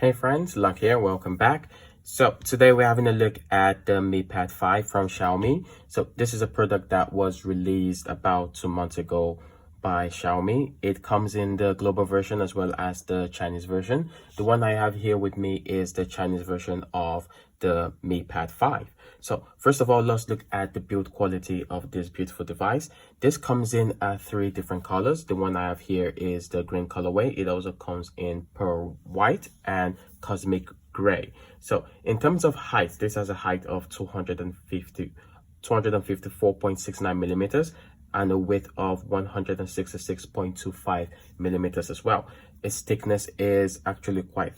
Hey friends, Luck here, welcome back. So today we're having a look at the Mi Pad 5 from Xiaomi. So this is a product that was released about 2 months ago by Xiaomi. It comes in the global version as well as the Chinese version. The one I have here with me is the Chinese version of the Mi Pad 5. So first of all, let's look at the build quality of this beautiful device. This comes in at 3 different colors. The one I have here is the green colorway. It also comes in pearl white and cosmic gray. So in terms of height, this has a height of 254.69 millimeters and a width of 166.25 millimeters as well. Its thickness is actually quite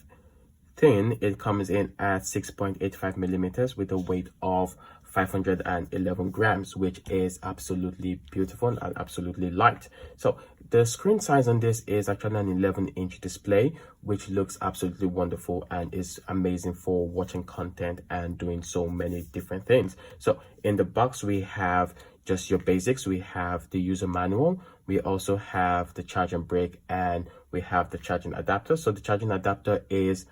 thin. It comes in at 6.85 millimeters with a weight of 511 grams, which is absolutely beautiful and absolutely light. So the screen size on this is actually an 11-inch display, which looks absolutely wonderful and is amazing for watching content and doing so many different things. So in the box, we have just your basics. We have the user manual. We also have the charge and break, and we have the charging adapter. So the charging adapter is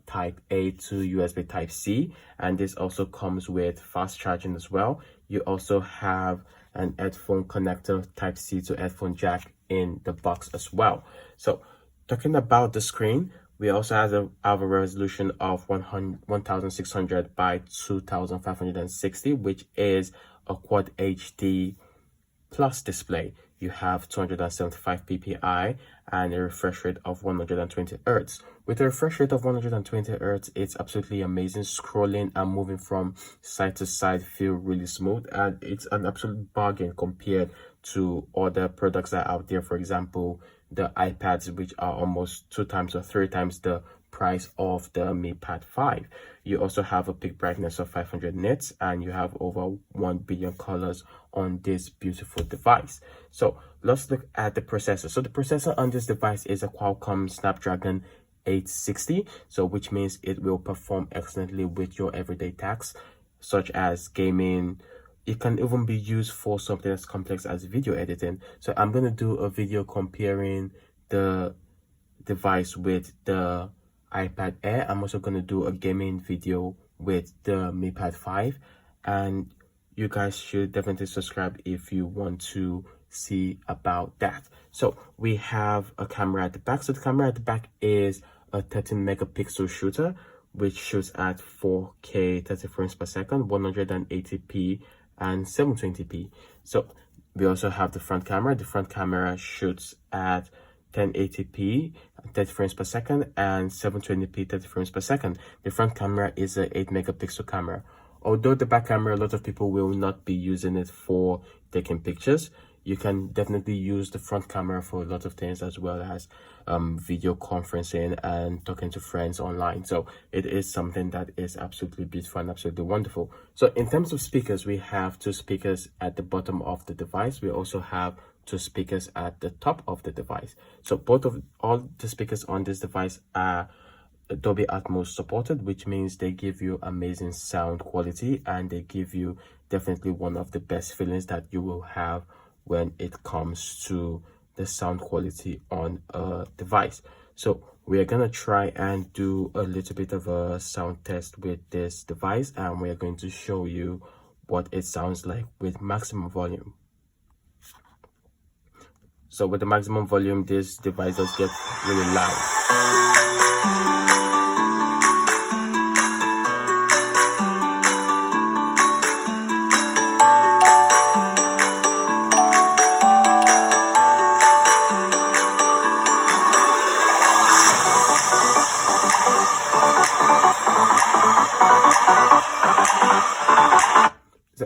type A to USB type C, and this also comes with fast charging as well. You also have an headphone connector type C to headphone jack in the box as well. So talking about the screen, we also have a resolution of 1600 by 2560, which is a quad HD plus display. You have 275 ppi and a refresh rate of 120 Hz. With a refresh rate of 120 Hz, it's absolutely amazing. Scrolling and moving from side to side feel really smooth, and it's an absolute bargain compared to other products that are out there. For example, the iPads, which are almost 2 times or 3 times the price of the Mi Pad 5. You also have a peak brightness of 500 nits, and you have over 1 billion colors on this beautiful device. So let's look at the processor. So the processor on this device is a Qualcomm Snapdragon 860, so which means it will perform excellently with your everyday tasks such as gaming. It can even be used for something as complex as video editing. So I'm going to do a video comparing the device with the iPad Air. I'm also going to do a gaming video with the Mi Pad 5, and you guys should definitely subscribe if you want to see about that. So we have a camera at the back. So the camera at the back is a 13 megapixel shooter, which shoots at 4K 30 frames per second, 180p and 720p. So we also have the front camera. The front camera shoots at 1080p 30 frames per second and 720p 30 frames per second. The front camera is a 8 megapixel camera. Although the back camera, a lot of people will not be using it for taking pictures. You can definitely use the front camera for a lot of things, as well as video conferencing and talking to friends online. So it is something that is absolutely beautiful and absolutely wonderful. So in terms of speakers, we have 2 speakers at the bottom of the device. We also have 2 speakers at the top of the device. So all the speakers on this device are Dolby Atmos supported, which means they give you amazing sound quality, and they give you definitely one of the best feelings that you will have when it comes to the sound quality on a device. So we are gonna try and do a little bit of a sound test with this device, and we are going to show you what it sounds like with maximum volume. So with the maximum volume, this device does get really loud.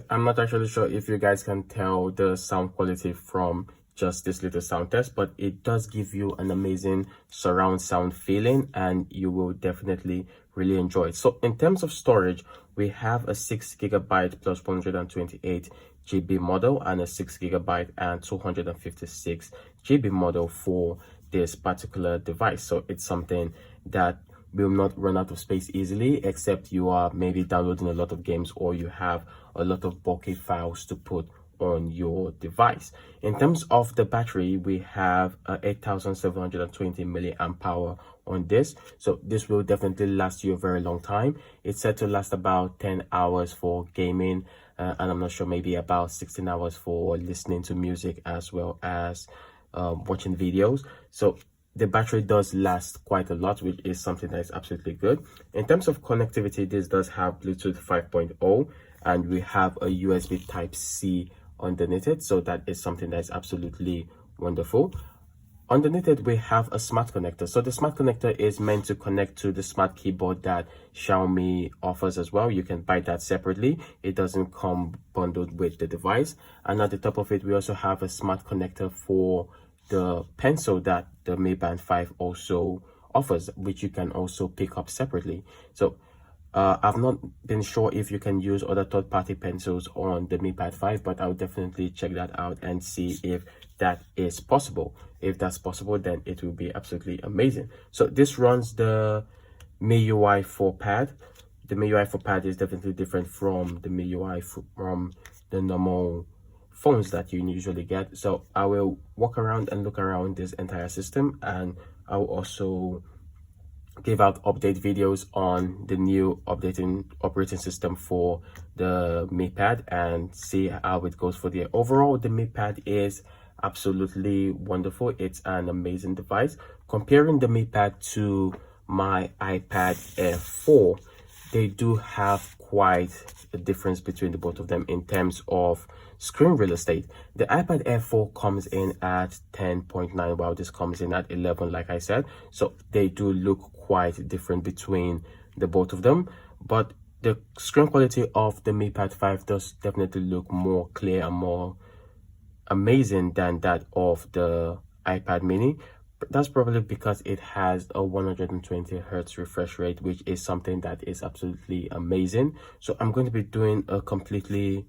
I'm not actually sure if you guys can tell the sound quality from just this little sound test, but it does give you an amazing surround sound feeling, and you will definitely really enjoy it. So in terms of storage, we have a 6GB plus 128GB model and a 6GB and 256GB model for this particular device. So it's something that will not run out of space easily, except you are maybe downloading a lot of games or you have a lot of bulky files to put on your device. In terms of the battery, we have 8720 milliamp hour on this, so this will definitely last you a very long time. It's said to last about 10 hours for gaming, and I'm not sure, maybe about 16 hours for listening to music as well as watching videos. So the battery does last quite a lot, which is something that is absolutely good. In terms of connectivity, this does have Bluetooth 5.0, and we have a USB Type-C underneath it, so that is something that is absolutely wonderful. Underneath it, we have a smart connector. So the smart connector is meant to connect to the smart keyboard that Xiaomi offers as well. You can buy that separately. It doesn't come bundled with the device. And at the top of it, we also have a smart connector for the pencil that the Mi Band 5 also offers, which you can also pick up separately. So I've not been sure if you can use other third-party pencils on the Mi Band 5, but I'll definitely check that out and see if that is possible. If that's possible, then it will be absolutely amazing. So this runs the MIUI 4 pad. The MIUI 4 pad is definitely different from the MIUI from the normal phones that you usually get. So I will walk around and look around this entire system, and I will also give out update videos on the new operating system for the Mi Pad and see how it goes for the overall. The Mi Pad is absolutely wonderful. It's an amazing device. Comparing the Mi Pad to my iPad Air 4, they do have quite a difference between the both of them in terms of screen real estate. The iPad Air 4 comes in at 10.9 while this comes in at 11, like I said. So they do look quite different between the both of them, but the screen quality of the Mi Pad 5 does definitely look more clear and more amazing than that of the iPad mini. That's probably because it has a 120 hertz refresh rate, which is something that is absolutely amazing. So I'm going to be doing a completely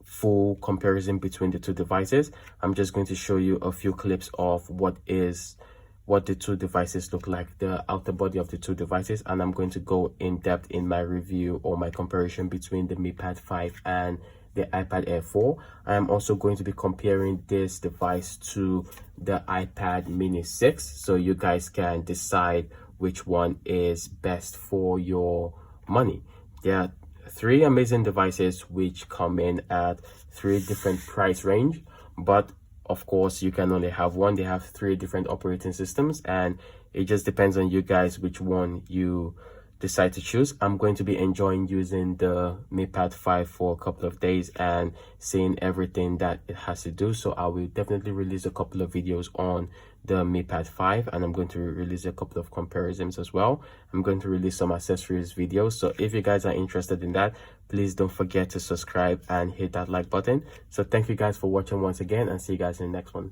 full comparison between the two devices. I'm just going to show you a few clips of what the two devices look like, the outer body of the two devices, and I'm going to go in depth in my review or my comparison between the Mi Pad 5 and the iPad Air 4. I am also going to be comparing this device to the iPad mini 6, so you guys can decide which one is best for your money. There are three amazing devices which come in at three different price range, but of course you can only have one. They have three different operating systems, and it just depends on you guys which one you decide to choose. I'm going to be enjoying using the Mi Pad 5 for a couple of days and seeing everything that it has to do. So I will definitely release a couple of videos on the Mi Pad 5, and I'm going to release a couple of comparisons as well. I'm going to release some accessories videos. So if you guys are interested in that, please don't forget to subscribe and hit that like button. So thank you guys for watching once again, and see you guys in the next one.